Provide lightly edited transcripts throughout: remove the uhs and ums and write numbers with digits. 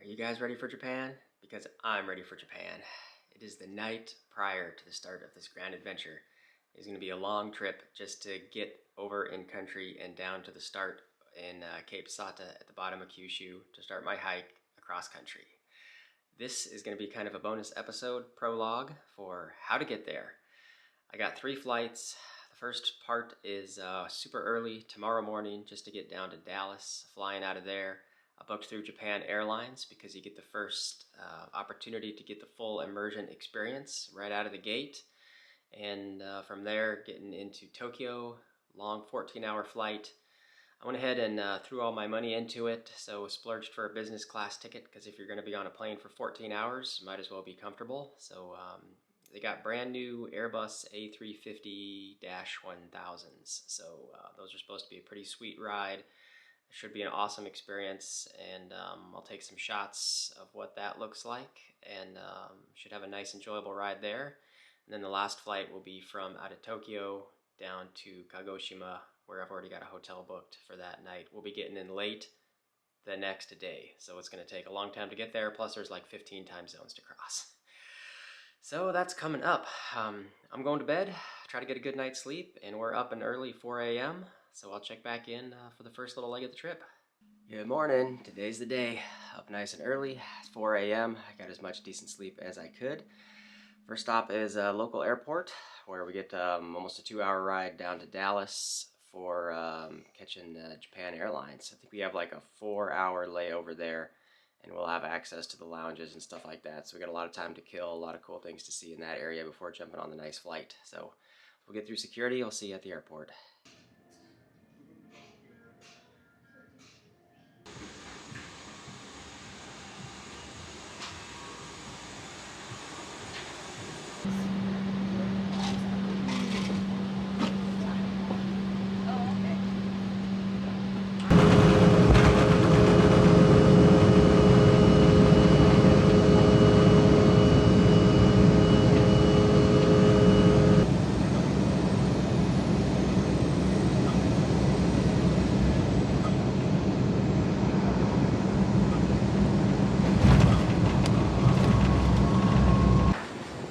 Are you guys ready for Japan? Because I'm ready for Japan. It is the night prior to the start of this grand adventure. It's going to be a long trip just to get over in country and down to the start in Cape Sata at the bottom of Kyushu to start my hike across country. This is going to be kind of a bonus episode prologue for how to get there. I got 3 flights. The first part is super early tomorrow morning just to get down to Dallas, flying out of there. I booked through Japan Airlines because you get the first opportunity to get the full immersion experience right out of the gate. And from there, getting into Tokyo, long 14-hour flight. I went ahead and threw all my money into it, so splurged for a business class ticket because if you're going to be on a plane for 14 hours, might as well be comfortable. So they got brand new Airbus A350-1000s. So those are supposed to be a pretty sweet ride. It should be an awesome experience, and I'll take some shots of what that looks like, and should have a nice enjoyable ride there. And then the last flight will be from out of Tokyo down to Kagoshima, where I've already got a hotel booked for that night. We'll be getting in late the next day, so it's going to take a long time to get there, plus there's like 15 time zones to cross. So that's coming up. I'm going to bed, try to get a good night's sleep, and we're up and early, 4 a.m., so I'll check back in for the first little leg of the trip. Good morning. Today's the day. Up nice and early. It's 4 a.m. I got as much decent sleep as I could. First stop is a local airport where we get almost a 2-hour ride down to Dallas for catching Japan Airlines. I think we have like a 4-hour layover there, and we'll have access to the lounges and stuff like that. So we got a lot of time to kill, a lot of cool things to see in that area before jumping on the nice flight. So we'll get through security. I'll see you at the airport.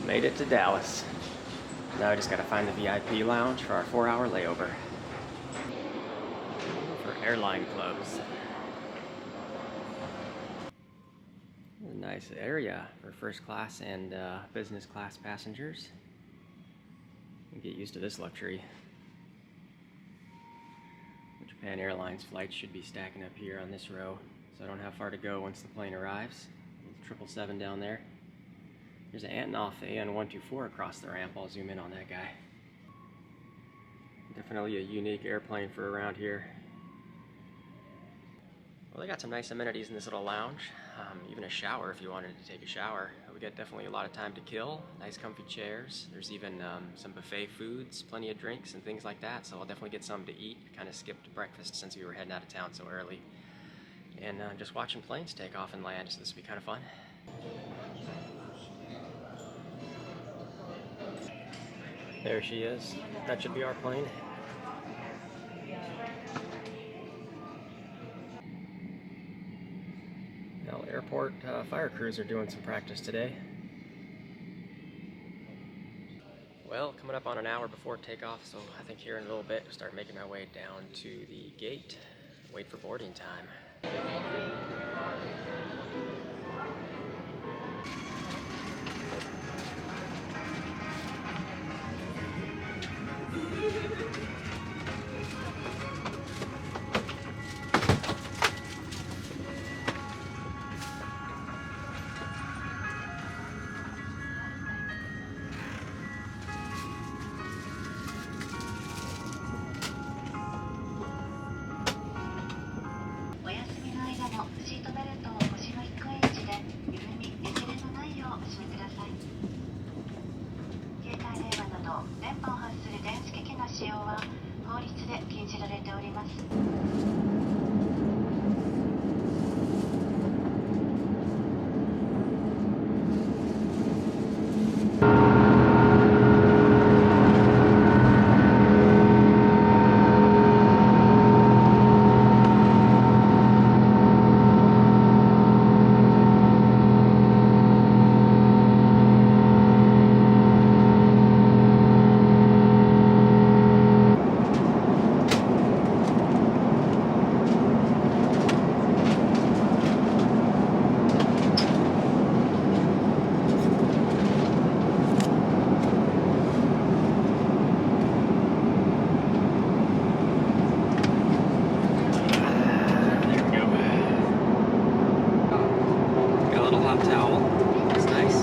Made it to Dallas. Now I just gotta find the VIP lounge for our 4-hour layover. For airline clubs. A nice area for first class and business class passengers. You can get used to this luxury. The Japan Airlines flights should be stacking up here on this row, so I don't have far to go once the plane arrives. 777 down there. There's an Antonov AN-124 across the ramp. I'll zoom in on that guy. Definitely a unique airplane for around here. Well, they got some nice amenities in this little lounge. Even a shower if you wanted to take a shower. We got definitely a lot of time to kill. Nice comfy chairs. There's even some buffet foods, plenty of drinks and things like that. So I'll definitely get something to eat. Kind of skipped breakfast since we were heading out of town so early. And just watching planes take off and land, so this will be kind of fun. There she is. That should be our plane. Now, airport fire crews are doing some practice today. Well, coming up on an hour before takeoff, so I think here in a little bit, I'll start making my way down to the gate, wait for boarding time. little hot towel. That's nice.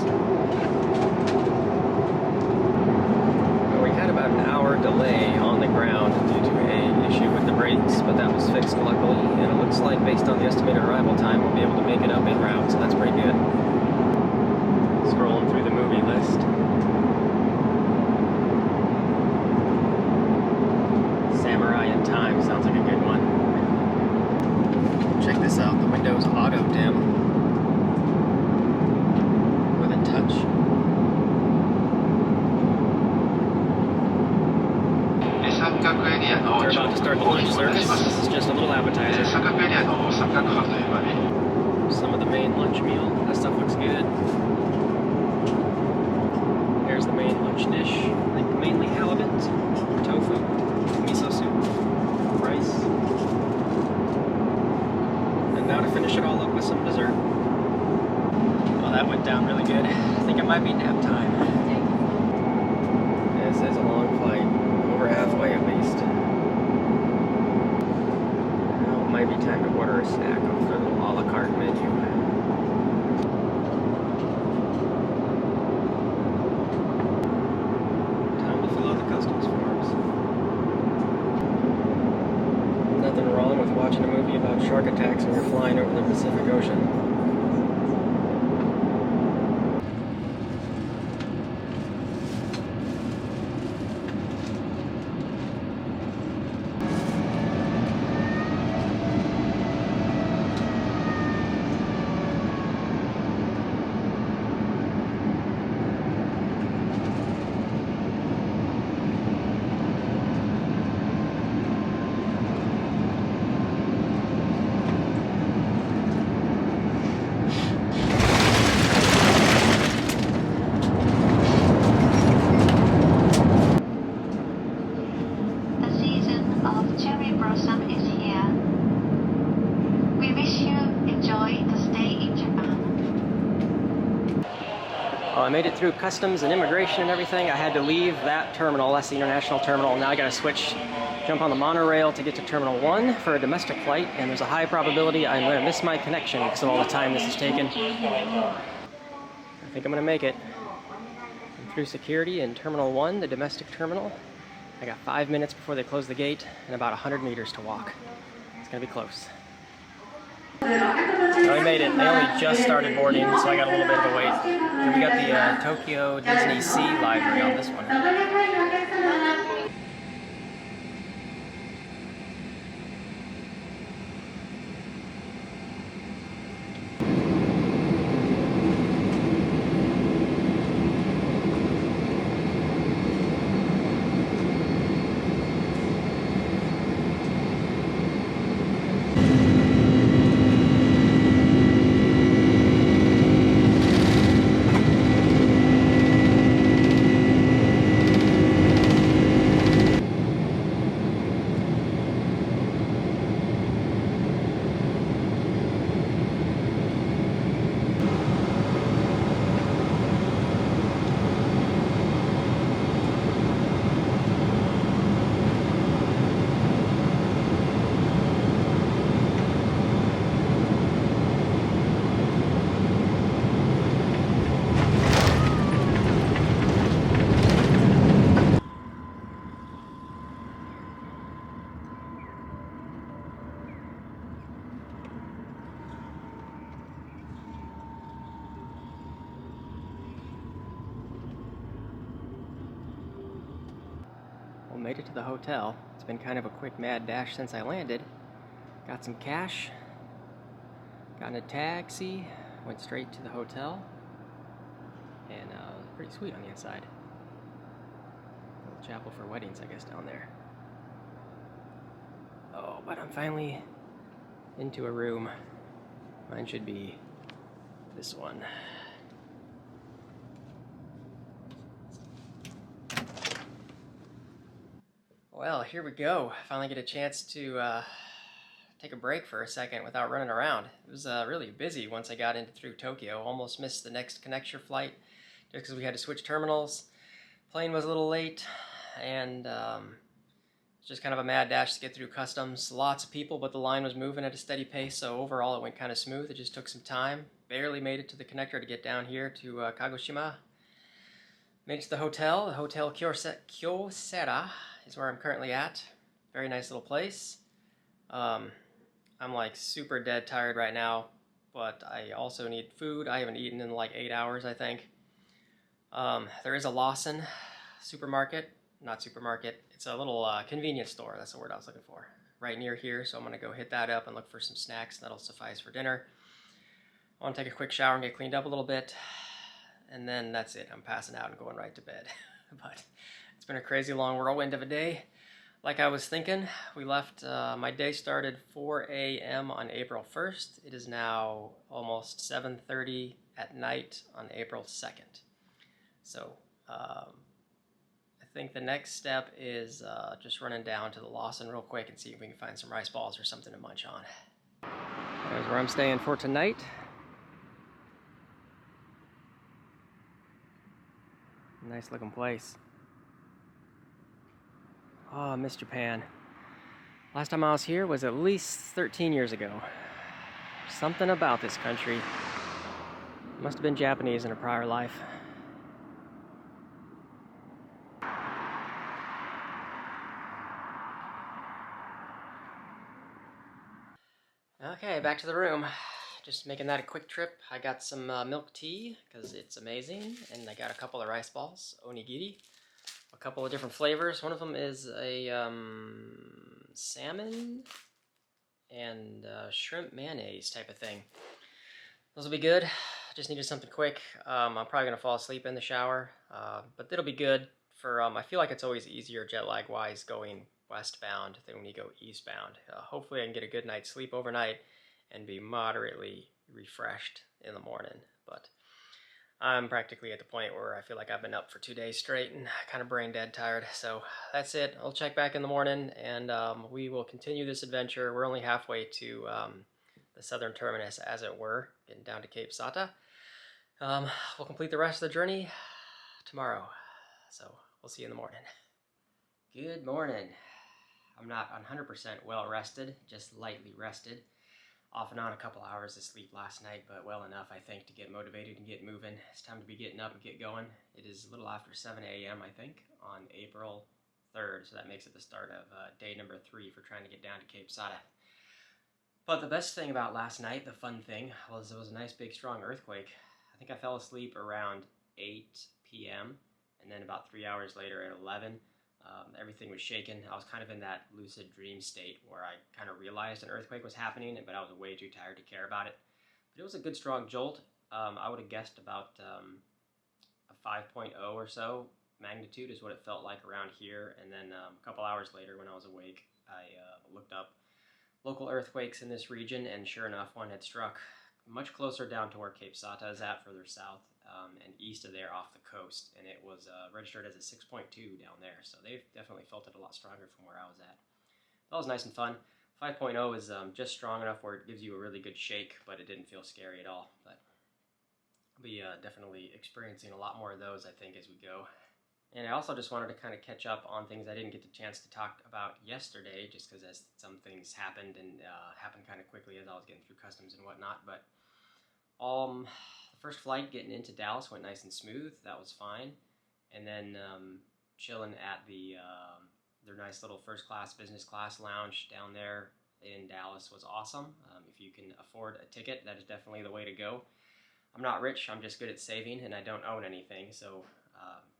Well, we had about an hour delay on the ground due to an issue with the brakes, but that was fixed luckily, and it looks like based on the estimated arrival time, we'll be able to make it up en route, so that's pretty good. Scrolling through the movie list. Samurai in Time sounds like a good one. Check this out, the Windows auto dim with a touch. We're about to start the lunch service. This is just a little appetizer. Some of the main lunch meal. That stuff looks good. There's the main lunch dish. I think mainly halibut, tofu, miso soup, rice. And now to finish it all up with some dessert. Well, that went down really good. I think it might be nap time. This is a long flight. Over halfway at least. Now it might be time to order a snack off their little a la carte menu. Time to fill out the customs forms. Nothing wrong with watching a movie about shark attacks when you're flying over the Pacific Ocean. I made it through customs and immigration and everything. I had to leave that terminal, that's the international terminal. Now I gotta switch, jump on the monorail to get to Terminal 1 for a domestic flight, and there's a high probability I'm gonna miss my connection because of all the time this has taken. I think I'm gonna make it. I'm through security in Terminal 1, the domestic terminal. I got 5 minutes before they close the gate and about 100 meters to walk. It's gonna be close. I made it. They only just started boarding, so I got a little bit of a wait. And we got the Tokyo Disney Sea Library on this one. Made it to the hotel. It's been kind of a quick mad dash since I landed. Got some cash, got in a taxi, went straight to the hotel, and it was pretty sweet on the inside. Little chapel for weddings, I guess, down there. Oh, but I'm finally into a room. Mine should be this one. Well, here we go. Finally get a chance to take a break for a second without running around. It was really busy once I got through Tokyo. Almost missed the next connector flight just because we had to switch terminals. Plane was a little late, and It's just kind of a mad dash to get through customs. Lots of people, but the line was moving at a steady pace, so overall it went kind of smooth. It just took some time. Barely made it to the connector to get down here to Kagoshima. Made it to the hotel. The Hotel Kyocera is where I'm currently at. Very nice little place. I'm like super dead tired right now, but I also need food. I haven't eaten in like 8 hours, I think. There is a Lawson supermarket. Not supermarket. It's a little convenience store. That's the word I was looking for. Right near here, so I'm going to go hit that up and look for some snacks. That'll suffice for dinner. I want to take a quick shower and get cleaned up a little bit. And then that's it. I'm passing out and going right to bed. But it's been a crazy long whirlwind of a day. Like I was thinking, we left, my day started 4 a.m. on April 1st. It is now almost 7:30 at night on April 2nd. So, I think the next step is just running down to the Lawson real quick and see if we can find some rice balls or something to munch on. There's where I'm staying for tonight. Nice looking place. Oh, I miss Japan. Last time I was here was at least 13 years ago. Something about this country. Must have been Japanese in a prior life. Okay, back to the room. Just making that a quick trip. I got some milk tea because it's amazing, and I got a couple of rice balls, onigiri, a couple of different flavors. One of them is a salmon and shrimp mayonnaise type of thing. Those will be good. Just needed something quick. I'm probably gonna fall asleep in the shower, but it'll be good for. I feel like it's always easier jet lag wise going westbound than when you go eastbound. Hopefully I can get a good night's sleep overnight and be moderately refreshed in the morning. But I'm practically at the point where I feel like I've been up for 2 days straight and kind of brain dead tired. So that's it. I'll check back in the morning and we will continue this adventure. We're only halfway to the southern terminus, as it were, getting down to Cape Sata. We'll complete the rest of the journey tomorrow. So we'll see you in the morning. Good morning. I'm not 100% well rested, just lightly rested. Off and on a couple hours of sleep last night, but well enough, I think, to get motivated and get moving. It's time to be getting up and get going. It is a little after 7 a.m., I think, on April 3rd, so that makes it the start of day number 3 for trying to get down to Cape Sata. But the best thing about last night, the fun thing, was it was a nice big strong earthquake. I think I fell asleep around 8 p.m., and then about 3 hours later at 11, everything was shaking. I was kind of in that lucid dream state where I kind of realized an earthquake was happening, but I was way too tired to care about it. But it was a good strong jolt. I would have guessed about a 5.0 or so magnitude is what it felt like around here. And then a couple hours later when I was awake, I looked up local earthquakes in this region, and sure enough, one had struck much closer down to where Cape Sata is at, further south, and east of there off the coast, and it was registered as a 6.2 down there, so they've definitely felt it a lot stronger from where I was at. That was nice and fun. 5.0 is just strong enough where it gives you a really good shake, but it didn't feel scary at all. But I'll be definitely experiencing a lot more of those, I think, as we go. And I also just wanted to kind of catch up on things I didn't get the chance to talk about yesterday, just because as some things happened and happened kind of quickly as I was getting through customs and whatnot. But the first flight getting into Dallas went nice and smooth. That was fine. And then chilling at their nice little first class, business class lounge down there in Dallas was awesome. If you can afford a ticket, that is definitely the way to go. I'm not rich, I'm just good at saving, and I don't own anything, so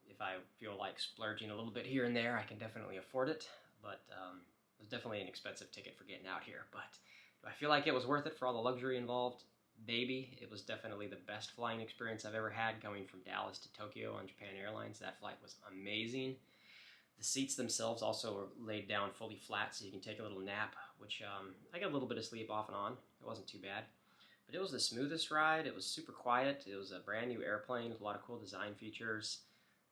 if I feel like splurging a little bit here and there, I can definitely afford it. But it was definitely an expensive ticket for getting out here. But do I feel like it was worth it for all the luxury involved? Maybe. It was definitely the best flying experience I've ever had, going from Dallas to Tokyo on Japan Airlines. That flight was amazing. The seats themselves also were laid down fully flat, so you can take a little nap, which I got a little bit of sleep off and on. It wasn't too bad. But it was the smoothest ride. It was super quiet. It was a brand new airplane with a lot of cool design features.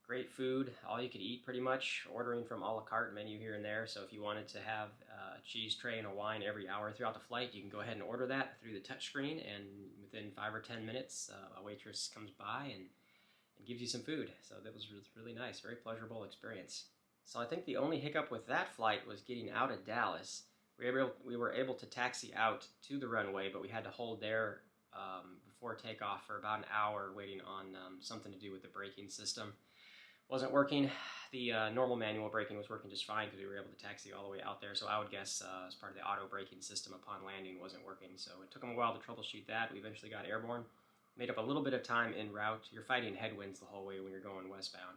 Great food, all you could eat pretty much, ordering from a la carte menu here and there. So if you wanted to have a cheese tray and a wine every hour throughout the flight, you can go ahead and order that through the touchscreen, and within 5 or 10 minutes, a waitress comes by and gives you some food. So that was really nice, very pleasurable experience. So I think the only hiccup with that flight was getting out of Dallas. We were able to taxi out to the runway, but we had to hold there before takeoff for about an hour waiting on something to do with the braking system. Wasn't working. The normal manual braking was working just fine because we were able to taxi all the way out there. So I would guess as part of the auto braking system upon landing wasn't working. So it took them a while to troubleshoot that. We eventually got airborne. Made up a little bit of time en route. You're fighting headwinds the whole way when you're going westbound.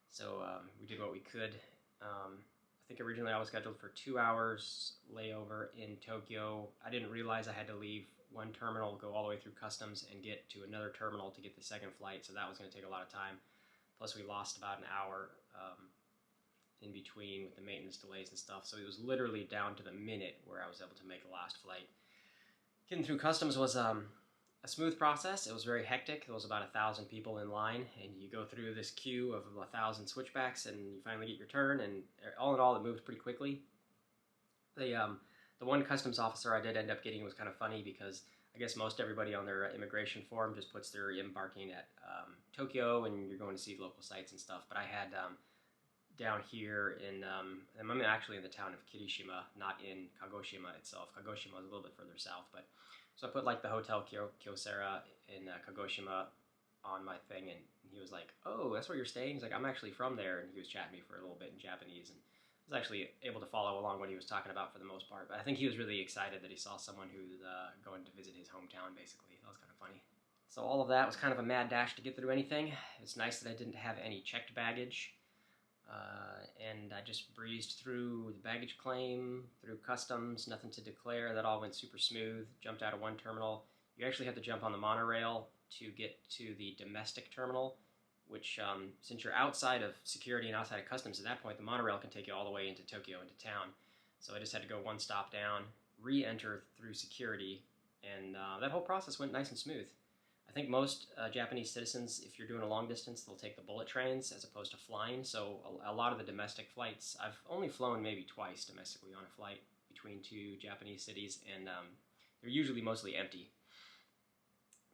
So we did what we could. I think originally I was scheduled for 2 hours layover in Tokyo. I didn't realize I had to leave one terminal, go all the way through customs, and get to another terminal to get the second flight. So that was going to take a lot of time. Plus we lost about an hour in between with the maintenance delays and stuff. So it was literally down to the minute where I was able to make the last flight. Getting through customs was a smooth process. It was very hectic. There was about 1,000 people in line, and you go through this queue of 1,000 switchbacks, and you finally get your turn, and all in all, it moved pretty quickly. The one customs officer I did end up getting was kind of funny because I guess most everybody on their immigration form just puts their embarking at Tokyo, and you're going to see local sites and stuff. But I had down here I'm actually in the town of Kirishima, not in Kagoshima itself. Kagoshima is a little bit further south, but so I put like the Hotel Kyocera in Kagoshima on my thing, and he was like, "Oh, that's where you're staying?" He's like, "I'm actually from there," and he was chatting me for a little bit in Japanese, and I was actually able to follow along what he was talking about for the most part. But I think he was really excited that he saw someone who was going to visit his hometown, basically. That was kind of funny. So all of that was kind of a mad dash to get through anything. It's nice that I didn't have any checked baggage. And I just breezed through the baggage claim, through customs, nothing to declare. That all went super smooth. Jumped out of one terminal. You actually have to jump on the monorail to get to the domestic terminal, which since you're outside of security and outside of customs at that point, the monorail can take you all the way into Tokyo, into town. So I just had to go one stop down, re-enter through security, and that whole process went nice and smooth. I think most Japanese citizens, if you're doing a long distance, they'll take the bullet trains as opposed to flying. So a lot of the domestic flights, I've only flown maybe twice domestically on a flight between two Japanese cities, and they're usually mostly empty.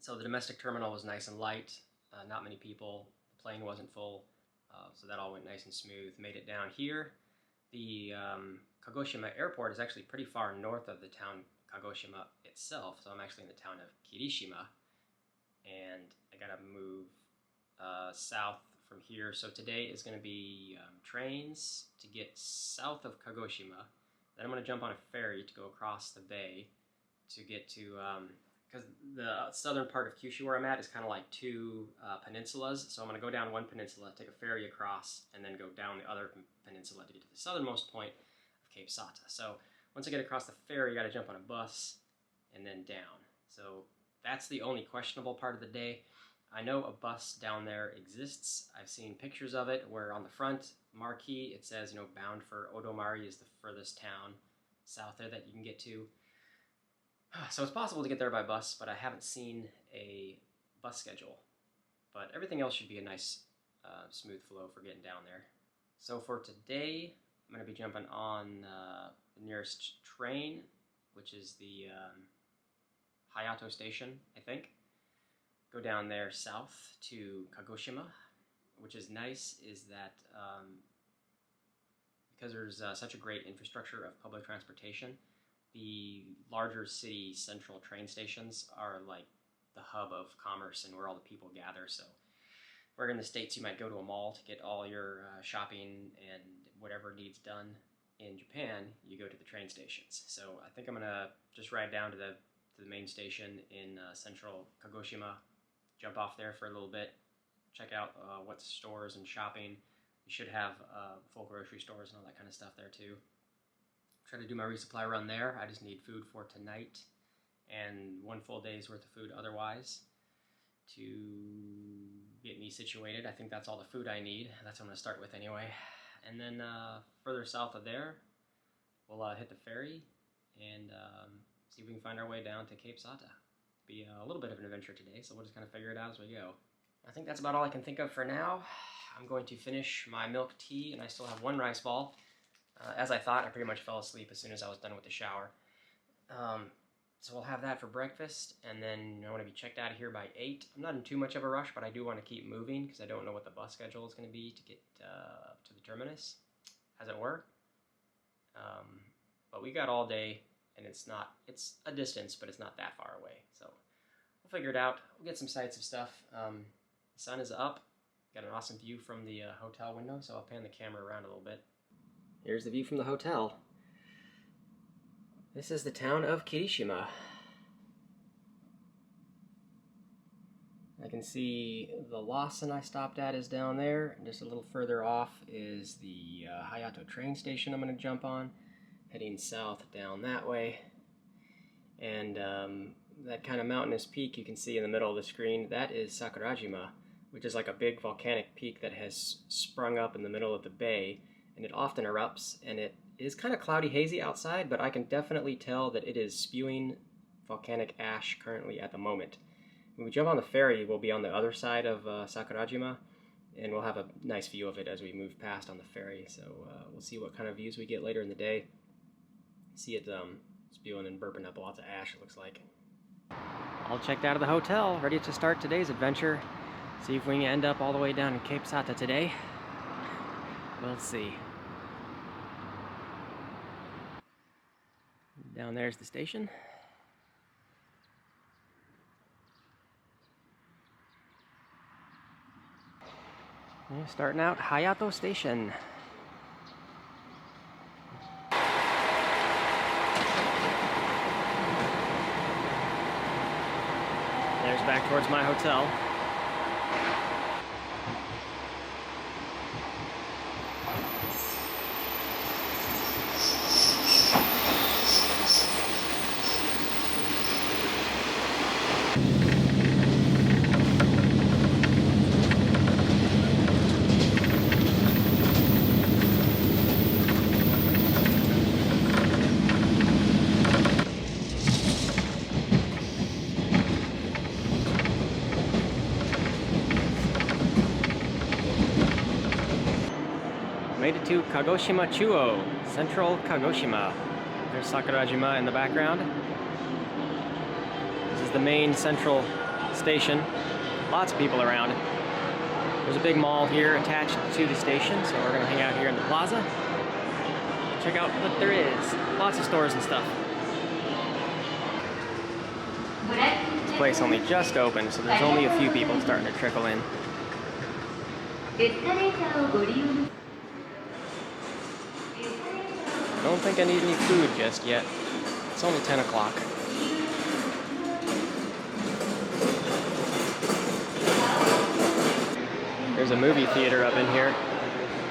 So the domestic terminal was nice and light, not many people, the plane wasn't full, so that all went nice and smooth. Made it down here. The Kagoshima airport is actually pretty far north of the town Kagoshima itself, so I'm actually in the town of Kirishima. And I gotta move south from here. So today is going to be trains to get south of Kagoshima. Then I'm going to jump on a ferry to go across the bay to get to, because the southern part of Kyushu where I'm at is kind of like two peninsulas. So I'm going to go down one peninsula, take a ferry across, and then go down the other peninsula to get to the southernmost point of Cape Sata. So once I get across the ferry, I got to jump on a bus and then down. So that's the only questionable part of the day. I know a bus down there exists. I've seen pictures of it where on the front marquee it says, you know, bound for Odomari is the furthest town south there that you can get to. So it's possible to get there by bus, but I haven't seen a bus schedule. But everything else should be a nice, smooth flow for getting down there. So for today, I'm going to be jumping on the nearest train, which is the Hayato Station, I think. Go down there south to Kagoshima, which is nice is that because there's such a great infrastructure of public transportation, the larger city central train stations are like the hub of commerce and where all the people gather. So where in the States you might go to a mall to get all your shopping and whatever needs done, in Japan you go to the train stations. So I think I'm going to just ride down to the main station in central Kagoshima, jump off there for a little bit, check out what stores and shopping. You should have full grocery stores and all that kind of stuff there too. Try to do my resupply run there. I just need food for tonight and one full day's worth of food otherwise to get me situated. I think that's all the food I need. That's what I'm going to start with anyway. And then further south of there, we'll hit the ferry and see if we can find our way down to Cape Sata. Be a little bit of an adventure today, so we'll just kind of figure it out as we go. I think that's about all I can think of for now. I'm going to finish my milk tea, and I still have one rice ball. As I thought, I pretty much fell asleep as soon as I was done with the shower. So we'll have that for breakfast, and then I want to be checked out of here by 8. I'm not in too much of a rush, but I do want to keep moving because I don't know what the bus schedule is going to be to get to the terminus, as it were. But we got all day, and it's a distance, but it's not that far away. So we'll figure it out. We'll get some sights of stuff. The sun is up. Got an awesome view from the hotel window, so I'll pan the camera around a little bit. Here's the view from the hotel. This is the town of Kagoshima. I can see the Lawson I stopped at is down there, and just a little further off is the Hayato train station I'm going to jump on, heading south down that way. And that kind of mountainous peak you can see in the middle of the screen, that is Sakurajima, which is like a big volcanic peak that has sprung up in the middle of the bay, and it often erupts, and it is kind of cloudy, hazy outside, but I can definitely tell that it is spewing volcanic ash currently at the moment. When we jump on the ferry, we'll be on the other side of Sakurajima, and we'll have a nice view of it as we move past on the ferry. So we'll see what kind of views we get later in the day. See it spewing and burping up lots of ash, it looks like. All checked out of the hotel, ready to start today's adventure. See if we can end up all the way down in Cape Sata today. We'll see. Down there's the station. Yeah, starting out Hayato Station. There's back towards my hotel. Made it to Kagoshima Chuo, central Kagoshima. There's Sakurajima in the background. This is the main central station. Lots of people around. There's a big mall here attached to the station, so we're gonna hang out here in the plaza. Check out what there is. Lots of stores and stuff. This place only just opened, so there's only a few people starting to trickle in. Don't think I need any food just yet. It's only 10 o'clock. There's a movie theater up in here.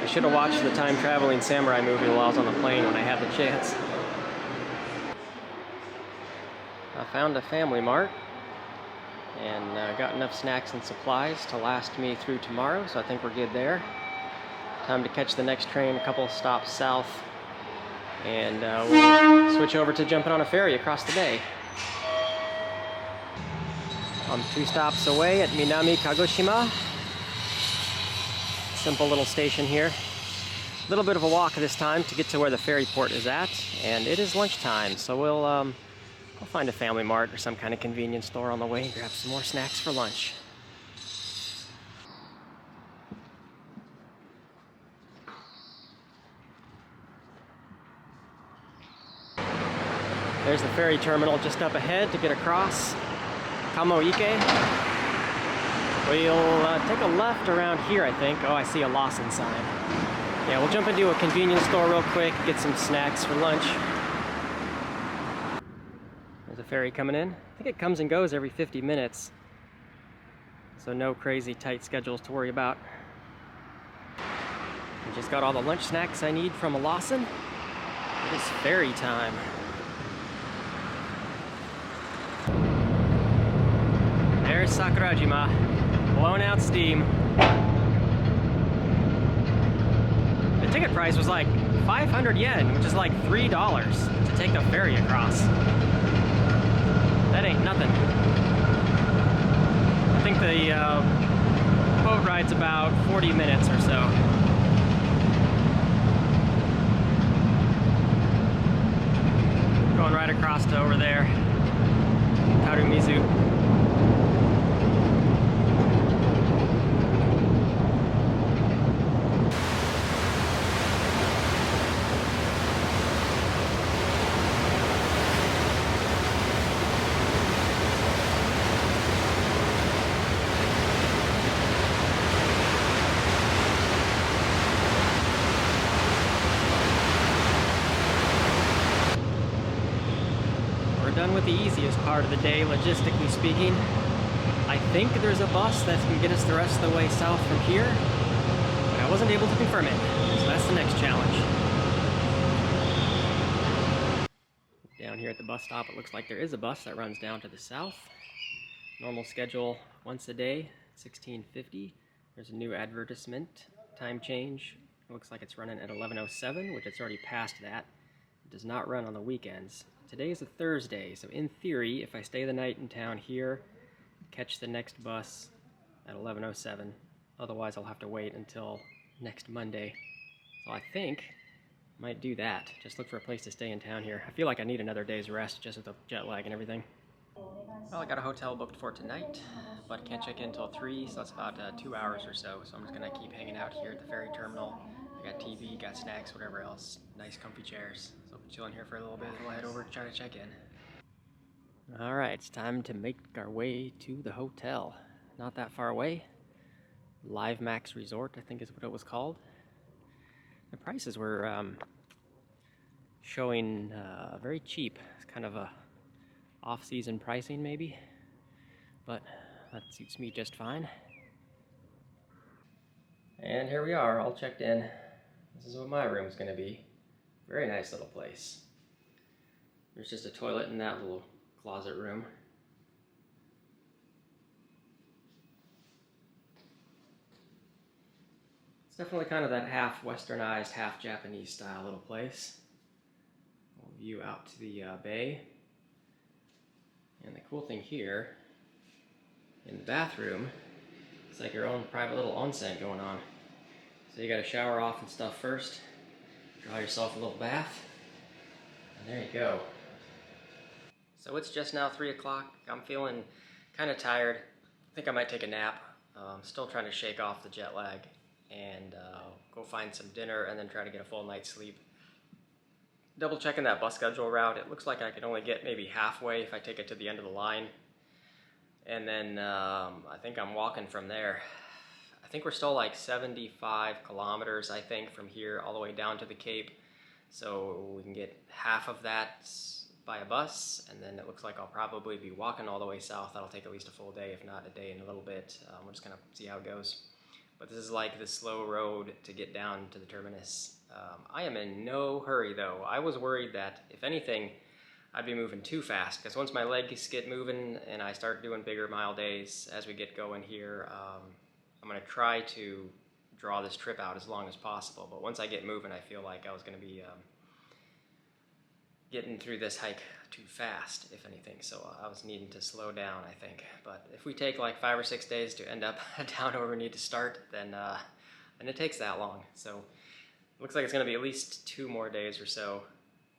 I should have watched the time-traveling samurai movie while I was on the plane when I had the chance. I found a Family Mart and got enough snacks and supplies to last me through tomorrow, so I think we're good there. Time to catch the next train a couple stops south, and we'll switch over to jumping on a ferry across the bay. I'm 2 stops away at Minami Kagoshima. Simple little station here. A little bit of a walk this time to get to where the ferry port is at, and it is lunchtime, so we'll find a Family Mart or some kind of convenience store on the way and grab some more snacks for lunch. There's the ferry terminal just up ahead to get across Kamoike. We'll take a left around here, I think. Oh, I see a Lawson sign. Yeah, we'll jump into a convenience store real quick, get some snacks for lunch. There's a ferry coming in. I think it comes and goes every 50 minutes. So no crazy tight schedules to worry about. I just got all the lunch snacks I need from a Lawson. It is ferry time. There's Sakurajima, blowing out steam. The ticket price was like 500 yen, which is like $3 to take the ferry across. That ain't nothing. I think the boat ride's about 40 minutes or so. Going right across to over there. Harumizu. Done with the easiest part of the day, logistically speaking. I think there's a bus that can get us the rest of the way south from here, but I wasn't able to confirm it, so that's the next challenge. Down here at the bus stop, it looks like there is a bus that runs down to the south. Normal schedule once a day, 16:50. There's a new advertisement, time change. It looks like it's running at 11:07, which it's already past that. It does not run on the weekends. Today is a Thursday, so in theory, if I stay the night in town here, catch the next bus at 11:07. Otherwise, I'll have to wait until next Monday. So I think I might do that. Just look for a place to stay in town here. I feel like I need another day's rest just with the jet lag and everything. Well, I got a hotel booked for tonight, but can't check in until 3, so that's about 2 hours or so. So I'm just gonna keep hanging out here at the ferry terminal. I got TV, got snacks, whatever else. Nice comfy chairs. So I'll be chilling here for a little bit and we'll head over to try to check in. Alright, it's time to make our way to the hotel. Not that far away. Live Max Resort, I think is what it was called. The prices were showing very cheap. It's kind of a off-season pricing maybe, but that suits me just fine. And here we are, all checked in. This is what my room's gonna be. Very nice little place. There's just a toilet in that little closet room. It's definitely kind of that half westernized, half Japanese style little place. We'll view out to the bay. And the cool thing here, in the bathroom, it's like your own private little onsen going on. So you gotta shower off and stuff first, draw yourself a little bath, and there you go. So it's just now 3 o'clock. I'm feeling kind of tired. I think I might take a nap. I'm still trying to shake off the jet lag and go find some dinner and then try to get a full night's sleep. Double checking that bus schedule route. It looks like I can only get maybe halfway if I take it to the end of the line. And then I think I'm walking from there. I think we're still like 75 kilometers, I think, from here all the way down to the Cape. So we can get half of that by a bus, and then it looks like I'll probably be walking all the way south. That'll take at least a full day, if not a day and a little bit. We're just gonna see how it goes. But this is like the slow road to get down to the terminus. I am in no hurry though. I was worried that, if anything, I'd be moving too fast, because once my legs get moving and I start doing bigger mile days as we get going here, I'm going to try to draw this trip out as long as possible. But once I get moving, I feel like I was going to be getting through this hike too fast, if anything. So I was needing to slow down, I think. But if we take like 5 or 6 days to end up down where we need to start, then it takes that long. So it looks like it's going to be at least 2 more days or so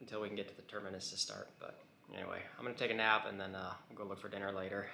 until we can get to the terminus to start. But anyway, I'm going to take a nap and then we'll go look for dinner later.